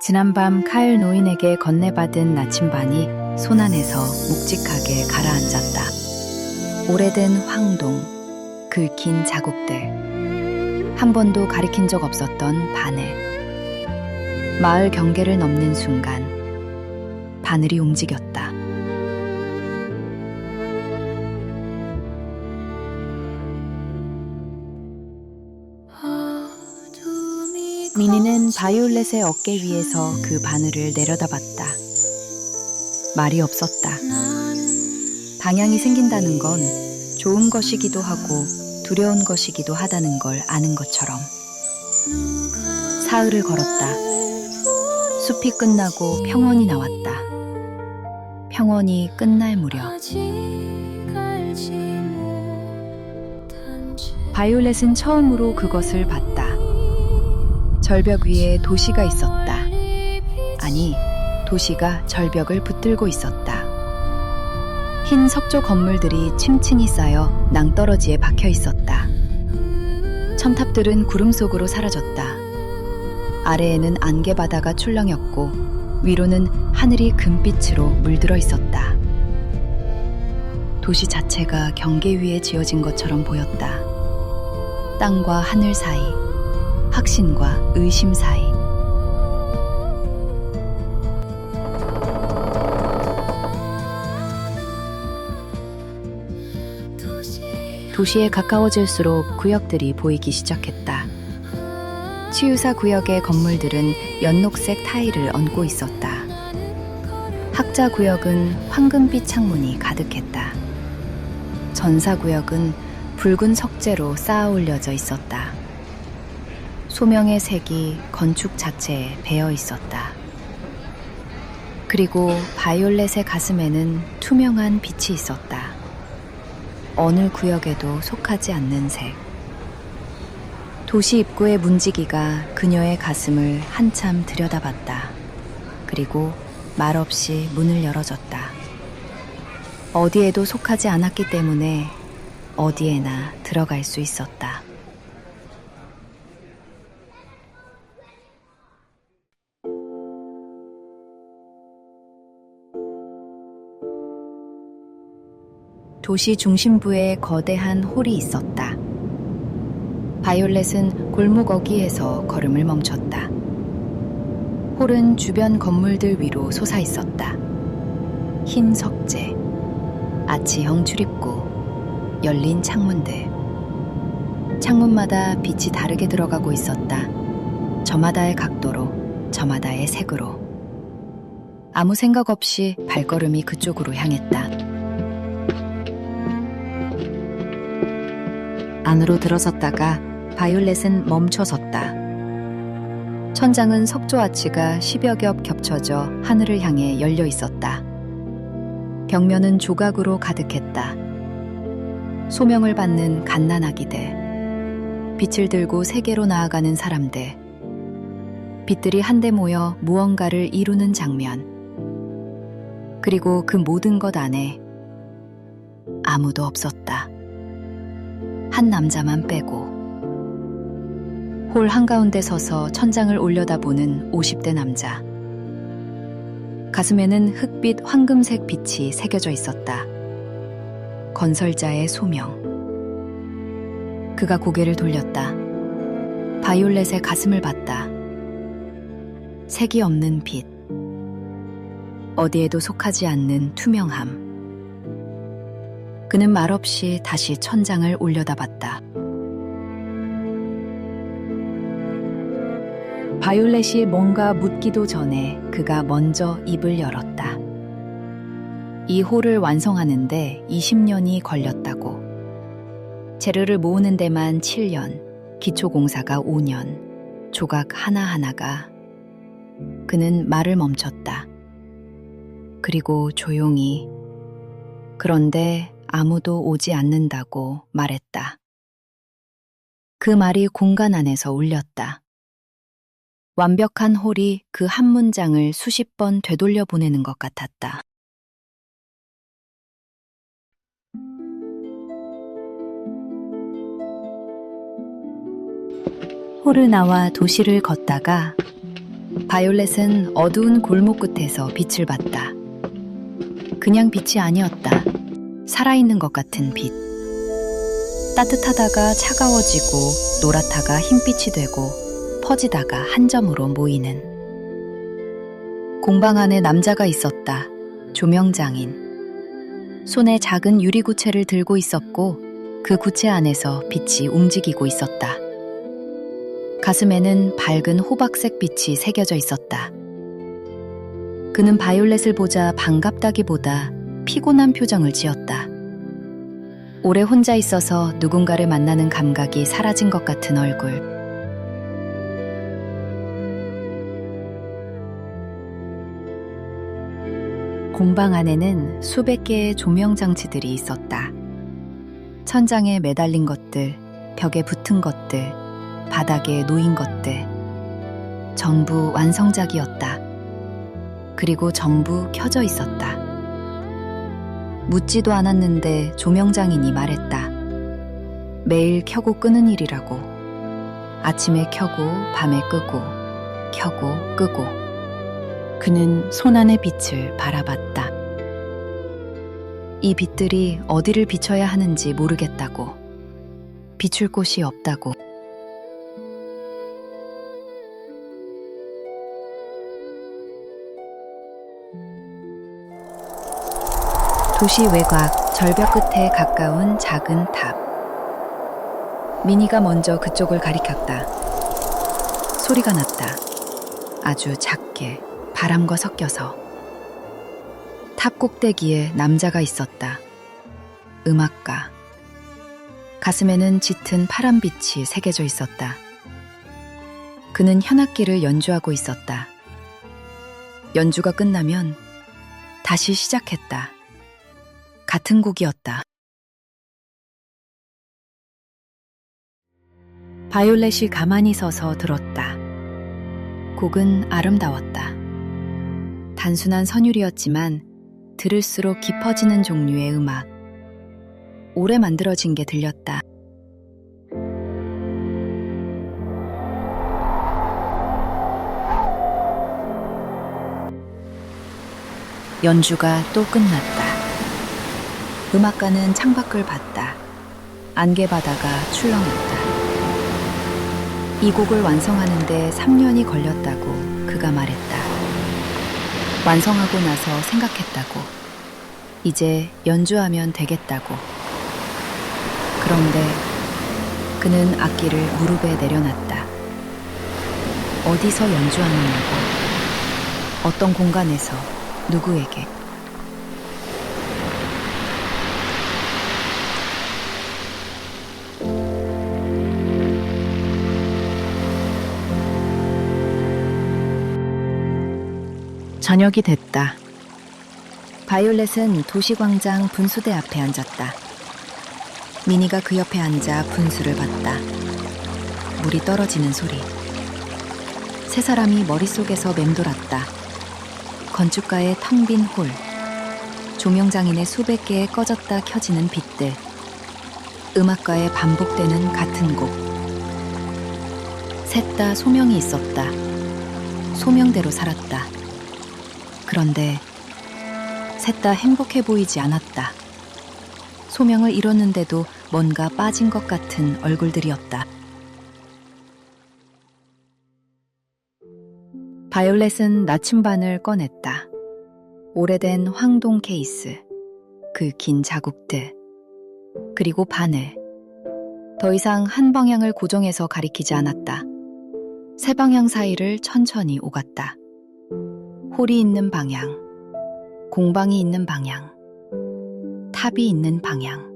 지난밤 카일 노인에게 건네받은 나침반이 손 안에서 묵직하게 가라앉았다. 오래된 황동, 긁힌 자국들, 한 번도 가리킨 적 없었던 바늘. 마을 경계를 넘는 순간 바늘이 움직였다. 미니는 바이올렛의 어깨 위에서 그 바늘을 내려다봤다. 말이 없었다. 방향이 생긴다는 건 좋은 것이기도 하고 두려운 것이기도 하다는 걸 아는 것처럼. 사흘을 걸었다. 숲이 끝나고 평원이 나왔다. 평원이 끝날 무렵 바이올렛은 처음으로 그것을 봤다. 절벽 위에 도시가 있었다. 아니, 도시가 절벽을 붙들고 있었다. 흰 석조 건물들이 층층이 쌓여 낭떠러지에 박혀 있었다. 첨탑들은 구름 속으로 사라졌다. 아래에는 안개 바다가 출렁였고 위로는 하늘이 금빛으로 물들어 있었다. 도시 자체가 경계 위에 지어진 것처럼 보였다. 땅과 하늘 사이, 확신과 의심 사이. 도시에 가까워질수록 구역들이 보이기 시작했다. 치유사 구역의 건물들은 연녹색 타일을 얹고 있었다. 학자 구역은 황금빛 창문이 가득했다. 전사 구역은 붉은 석재로 쌓아 올려져 있었다. 소명의 색이 건축 자체에 배어 있었다. 그리고 바이올렛의 가슴에는 투명한 빛이 있었다. 어느 구역에도 속하지 않는 색. 도시 입구의 문지기가 그녀의 가슴을 한참 들여다봤다. 그리고 말없이 문을 열어줬다. 어디에도 속하지 않았기 때문에 어디에나 들어갈 수 있었다. 도시 중심부에 거대한 홀이 있었다. 바이올렛은 골목 어귀에서 걸음을 멈췄다. 홀은 주변 건물들 위로 솟아 있었다. 흰 석재, 아치형 출입구, 열린 창문들. 창문마다 빛이 다르게 들어가고 있었다. 저마다의 각도로, 저마다의 색으로. 아무 생각 없이 발걸음이 그쪽으로 향했다. 안으로 들어섰다가 바이올렛은 멈춰섰다. 천장은 석조 아치가 10여 겹 겹쳐져 하늘을 향해 열려 있었다. 벽면은 조각으로 가득했다. 소명을 받는 갓난아기들, 빛을 들고 세계로 나아가는 사람들, 빛들이 한데 모여 무언가를 이루는 장면. 그리고 그 모든 것 안에 아무도 없었다. 한 남자만 빼고. 홀 한가운데 서서 천장을 올려다보는 50대 남자. 가슴에는 흑빛 황금색 빛이 새겨져 있었다. 건설자의 소명. 그가 고개를 돌렸다. 바이올렛의 가슴을 봤다. 색이 없는 빛. 어디에도 속하지 않는 투명함. 그는 말없이 다시 천장을 올려다봤다. 바이올렛이 뭔가 묻기도 전에 그가 먼저 입을 열었다. 이 홀을 완성하는데 20년이 걸렸다고. 재료를 모으는 데만 7년, 기초공사가 5년, 조각 하나하나가. 그는 말을 멈췄다. 그리고 조용히, 그런데 아무도 오지 않는다고 말했다. 그 말이 공간 안에서 울렸다. 완벽한 홀이 그 한 문장을 수십 번 되돌려 보내는 것 같았다. 홀을 나와 도시를 걷다가 바이올렛은 어두운 골목 끝에서 빛을 봤다. 그냥 빛이 아니었다. 살아있는 것 같은 빛. 따뜻하다가 차가워지고 노랗다가 흰빛이 되고 퍼지다가 한 점으로 모이는. 공방 안에 남자가 있었다. 조명장인. 손에 작은 유리구체를 들고 있었고 그 구체 안에서 빛이 움직이고 있었다. 가슴에는 밝은 호박색 빛이 새겨져 있었다. 그는 바이올렛을 보자 반갑다기보다 피곤한 표정을 지었다. 오래 혼자 있어서 누군가를 만나는 감각이 사라진 것 같은 얼굴. 공방 안에는 수백 개의 조명 장치들이 있었다. 천장에 매달린 것들, 벽에 붙은 것들, 바닥에 놓인 것들. 전부 완성작이었다. 그리고 전부 켜져 있었다. 묻지도 않았는데 조명장인이 말했다. 매일 켜고 끄는 일이라고. 아침에 켜고 밤에 끄고 켜고 끄고. 그는 손안의 빛을 바라봤다. 이 빛들이 어디를 비춰야 하는지 모르겠다고. 비출 곳이 없다고. 도시 외곽 절벽 끝에 가까운 작은 탑. 미니가 먼저 그쪽을 가리켰다. 소리가 났다. 아주 작게 바람과 섞여서. 탑 꼭대기에 남자가 있었다. 음악가. 가슴에는 짙은 파란빛이 새겨져 있었다. 그는 현악기를 연주하고 있었다. 연주가 끝나면 다시 시작했다. 같은 곡이었다. 바이올렛이 가만히 서서 들었다. 곡은 아름다웠다. 단순한 선율이었지만 들을수록 깊어지는 종류의 음악. 오래 만들어진 게 들렸다. 연주가 또 끝났다. 음악가는 창밖을 봤다. 안개바다가 출렁였다. 이 곡을 완성하는데 3년이 걸렸다고 그가 말했다. 완성하고 나서 생각했다고. 이제 연주하면 되겠다고. 그런데 그는 악기를 무릎에 내려놨다. 어디서 연주하느냐고. 어떤 공간에서 누구에게. 저녁이 됐다. 바이올렛은 도시광장 분수대 앞에 앉았다. 미니가 그 옆에 앉아 분수를 봤다. 물이 떨어지는 소리. 세 사람이 머릿속에서 맴돌았다. 건축가의 텅 빈 홀. 조명장인의 수백 개의 꺼졌다 켜지는 빛들. 음악가의 반복되는 같은 곡. 셋 다 소명이 있었다. 소명대로 살았다. 그런데 셋 다 행복해 보이지 않았다. 소명을 이뤘는데도 뭔가 빠진 것 같은 얼굴들이었다. 바이올렛은 나침반을 꺼냈다. 오래된 황동 케이스, 그 긴 자국들, 그리고 바늘. 더 이상 한 방향을 고정해서 가리키지 않았다. 세 방향 사이를 천천히 오갔다. 홀이 있는 방향, 공방이 있는 방향, 탑이 있는 방향.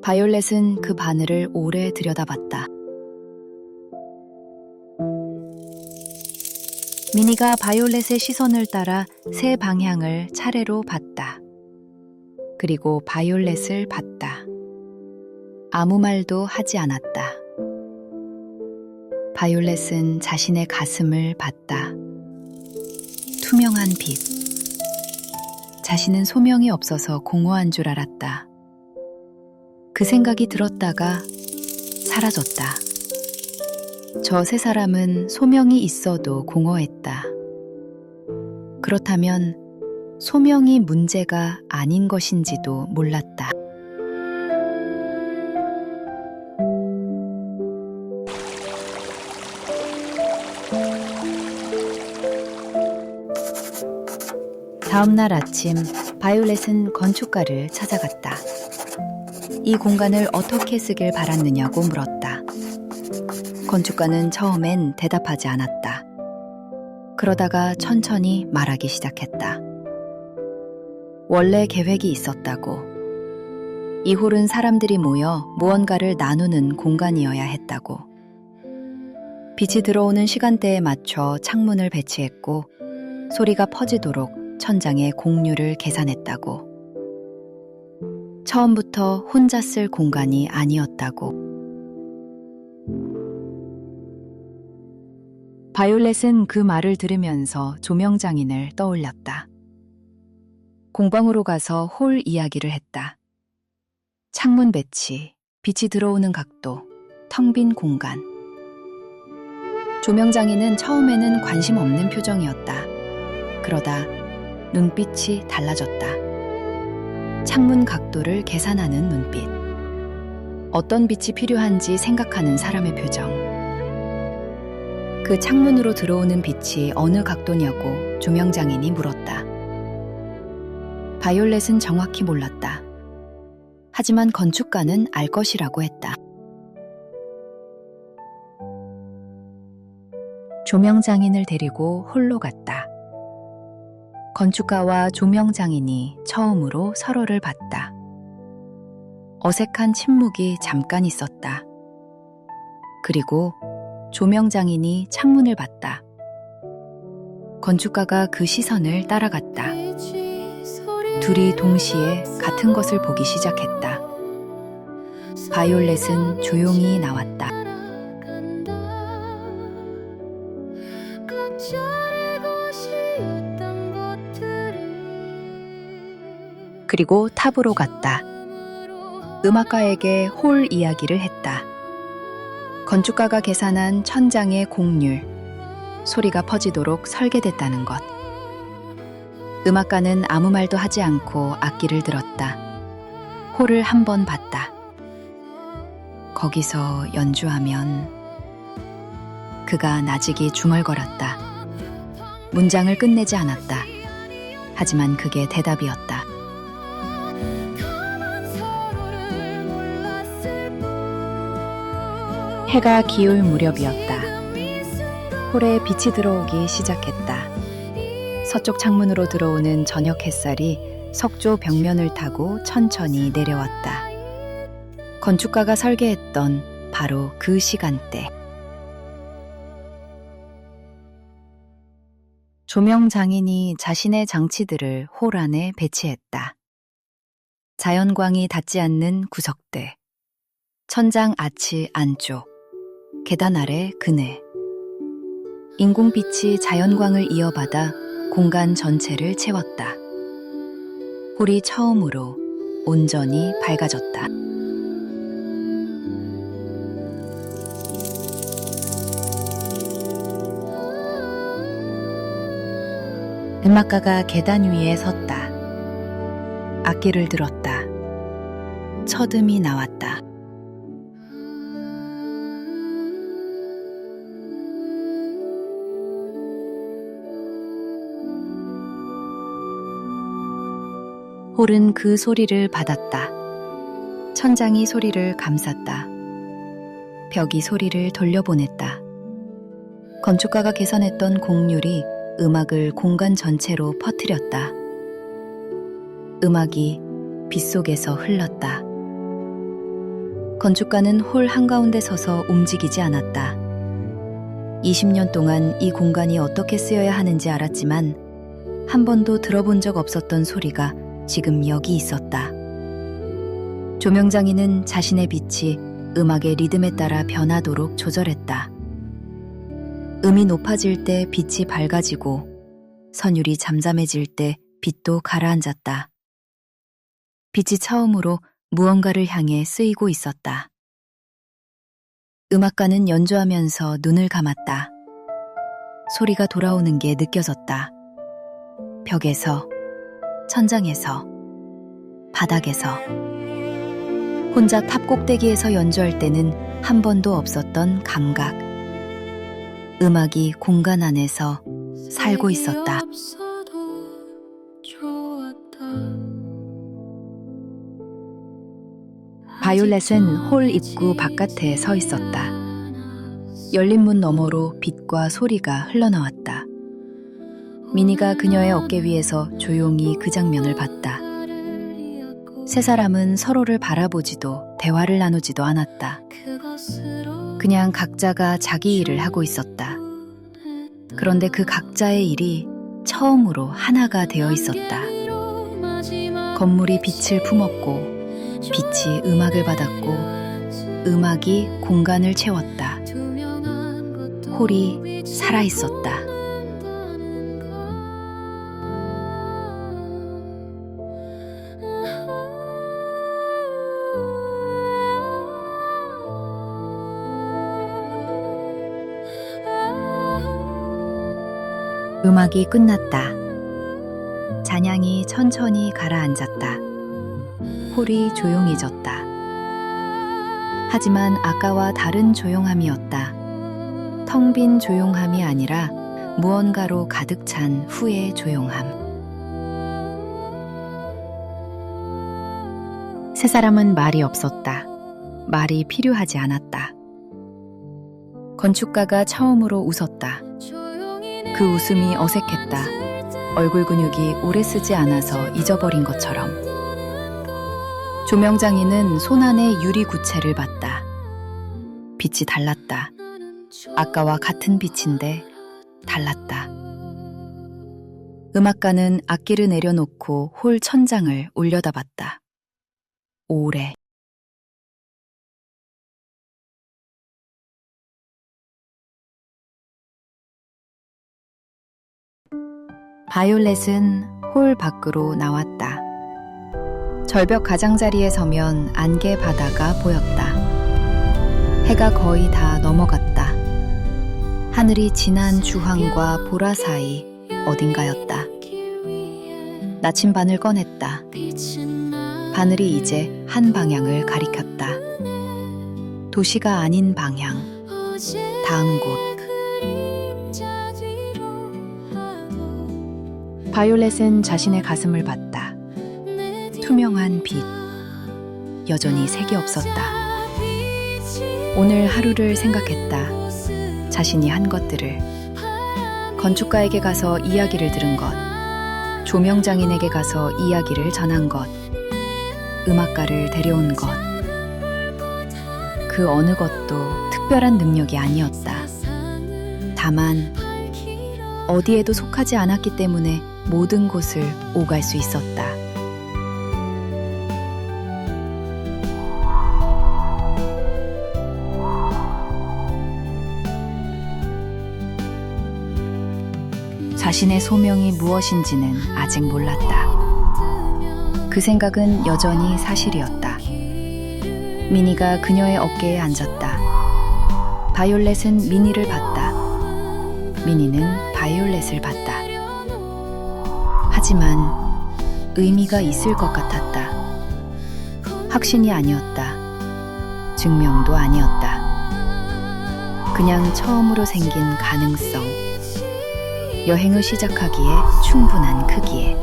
바이올렛은 그 바늘을 오래 들여다봤다. 미니가 바이올렛의 시선을 따라 세 방향을 차례로 봤다. 그리고 바이올렛을 봤다. 아무 말도 하지 않았다. 바이올렛은 자신의 가슴을 봤다. 투명한 빛. 자신은 소명이 없어서 공허한 줄 알았다. 그 생각이 들었다가 사라졌다. 저 세 사람은 소명이 있어도 공허했다. 그렇다면 소명이 문제가 아닌 것인지도 몰랐다. 다음 날 아침, 바이올렛은 건축가를 찾아갔다. 이 공간을 어떻게 쓰길 바랐느냐고 물었다. 건축가는 처음엔 대답하지 않았다. 그러다가 천천히 말하기 시작했다. 원래 계획이 있었다고. 이 홀은 사람들이 모여 무언가를 나누는 공간이어야 했다고. 빛이 들어오는 시간대에 맞춰 창문을 배치했고 소리가 퍼지도록 천장에 공률을 계산했다고. 처음부터 혼자 쓸 공간이 아니었다고. 바이올렛은 그 말을 들으면서 조명장인을 떠올렸다. 공방으로 가서 홀 이야기를 했다. 창문 배치, 빛이 들어오는 각도, 텅 빈 공간. 조명장인은 처음에는 관심 없는 표정이었다. 그러다 눈빛이 달라졌다. 창문 각도를 계산하는 눈빛. 어떤 빛이 필요한지 생각하는 사람의 표정. 그 창문으로 들어오는 빛이 어느 각도냐고 조명장인이 물었다. 바이올렛은 정확히 몰랐다. 하지만 건축가는 알 것이라고 했다. 조명장인을 데리고 홀로 갔다. 건축가와 조명장인이 처음으로 서로를 봤다. 어색한 침묵이 잠깐 있었다. 그리고 조명장인이 창문을 봤다. 건축가가 그 시선을 따라갔다. 둘이 동시에 같은 것을 보기 시작했다. 바이올렛은 조용히 나왔다. 그리고 탑으로 갔다. 음악가에게 홀 이야기를 했다. 건축가가 계산한 천장의 곡률, 소리가 퍼지도록 설계됐다는 것. 음악가는 아무 말도 하지 않고 악기를 들었다. 홀을 한 번 봤다. 거기서 연주하면... 그가 나직이 중얼거렸다. 문장을 끝내지 않았다. 하지만 그게 대답이었다. 해가 기울 무렵이었다. 홀에 빛이 들어오기 시작했다. 서쪽 창문으로 들어오는 저녁 햇살이 석조 벽면을 타고 천천히 내려왔다. 건축가가 설계했던 바로 그 시간대. 조명장인이 자신의 장치들을 홀 안에 배치했다. 자연광이 닿지 않는 구석대, 천장 아치 안쪽, 계단 아래 그네. 인공빛이 자연광을 이어받아 공간 전체를 채웠다. 홀이 처음으로 온전히 밝아졌다. 음악가가 계단 위에 섰다. 악기를 들었다. 첫음이 나왔다. 홀은 그 소리를 받았다. 천장이 소리를 감쌌다. 벽이 소리를 돌려보냈다. 건축가가 개선했던 곡률이 음악을 공간 전체로 퍼뜨렸다. 음악이 빛 속에서 흘렀다. 건축가는 홀 한가운데 서서 움직이지 않았다. 20년 동안 이 공간이 어떻게 쓰여야 하는지 알았지만 한 번도 들어본 적 없었던 소리가 지금 여기 있었다. 조명장인은 자신의 빛이 음악의 리듬에 따라 변하도록 조절했다. 음이 높아질 때 빛이 밝아지고 선율이 잠잠해질 때 빛도 가라앉았다. 빛이 처음으로 무언가를 향해 쓰이고 있었다. 음악가는 연주하면서 눈을 감았다. 소리가 돌아오는 게 느껴졌다. 벽에서, 천장에서, 바닥에서. 혼자 탑 꼭대기에서 연주할 때는 한 번도 없었던 감각. 음악이 공간 안에서 살고 있었다. 바이올렛은 홀 입구 바깥에 서 있었다. 열린 문 너머로 빛과 소리가 흘러나왔다. 미니가 그녀의 어깨 위에서 조용히 그 장면을 봤다. 세 사람은 서로를 바라보지도 대화를 나누지도 않았다. 그냥 각자가 자기 일을 하고 있었다. 그런데 그 각자의 일이 처음으로 하나가 되어 있었다. 건물이 빛을 품었고 빛이 음악을 받았고 음악이 공간을 채웠다. 홀이 살아있었다. 음악이 끝났다. 잔향이 천천히 가라앉았다. 홀이 조용해졌다. 하지만 아까와 다른 조용함이었다. 텅 빈 조용함이 아니라 무언가로 가득 찬 후의 조용함. 세 사람은 말이 없었다. 말이 필요하지 않았다. 건축가가 처음으로 웃었다. 그 웃음이 어색했다. 얼굴 근육이 오래 쓰지 않아서 잊어버린 것처럼. 조명장인은 손안에 유리 구체를 봤다. 빛이 달랐다. 아까와 같은 빛인데 달랐다. 음악가는 악기를 내려놓고 홀 천장을 올려다봤다. 오래. 바이올렛은 홀 밖으로 나왔다. 절벽 가장자리에 서면 안개 바다가 보였다. 해가 거의 다 넘어갔다. 하늘이 진한 주황과 보라 사이 어딘가였다. 나침반을 꺼냈다. 바늘이 이제 한 방향을 가리켰다. 도시가 아닌 방향, 다음 곳. 바이올렛은 자신의 가슴을 봤다. 투명한 빛, 여전히 색이 없었다. 오늘 하루를 생각했다. 자신이 한 것들을. 건축가에게 가서 이야기를 들은 것, 조명장인에게 가서 이야기를 전한 것, 음악가를 데려온 것. 그 어느 것도 특별한 능력이 아니었다. 다만 어디에도 속하지 않았기 때문에 모든 곳을 오갈 수 있었다. 자신의 소명이 무엇인지는 아직 몰랐다. 그 생각은 여전히 사실이었다. 미니가 그녀의 어깨에 앉았다. 바이올렛은 미니를 봤다. 미니는 바이올렛을 봤다. 하지만 의미가 있을 것 같았다. 확신이 아니었다. 증명도 아니었다. 그냥 처음으로 생긴 가능성. 여행을 시작하기에 충분한 크기에.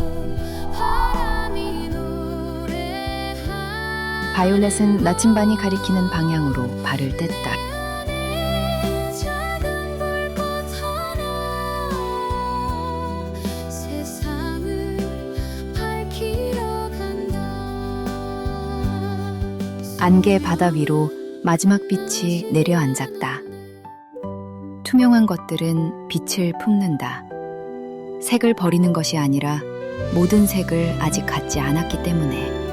바이올렛은 나침반이 가리키는 방향으로 발을 뗐다. 안개 바다 위로 마지막 빛이 내려앉았다. 투명한 것들은 빛을 품는다. 색을 버리는 것이 아니라 모든 색을 아직 갖지 않았기 때문에.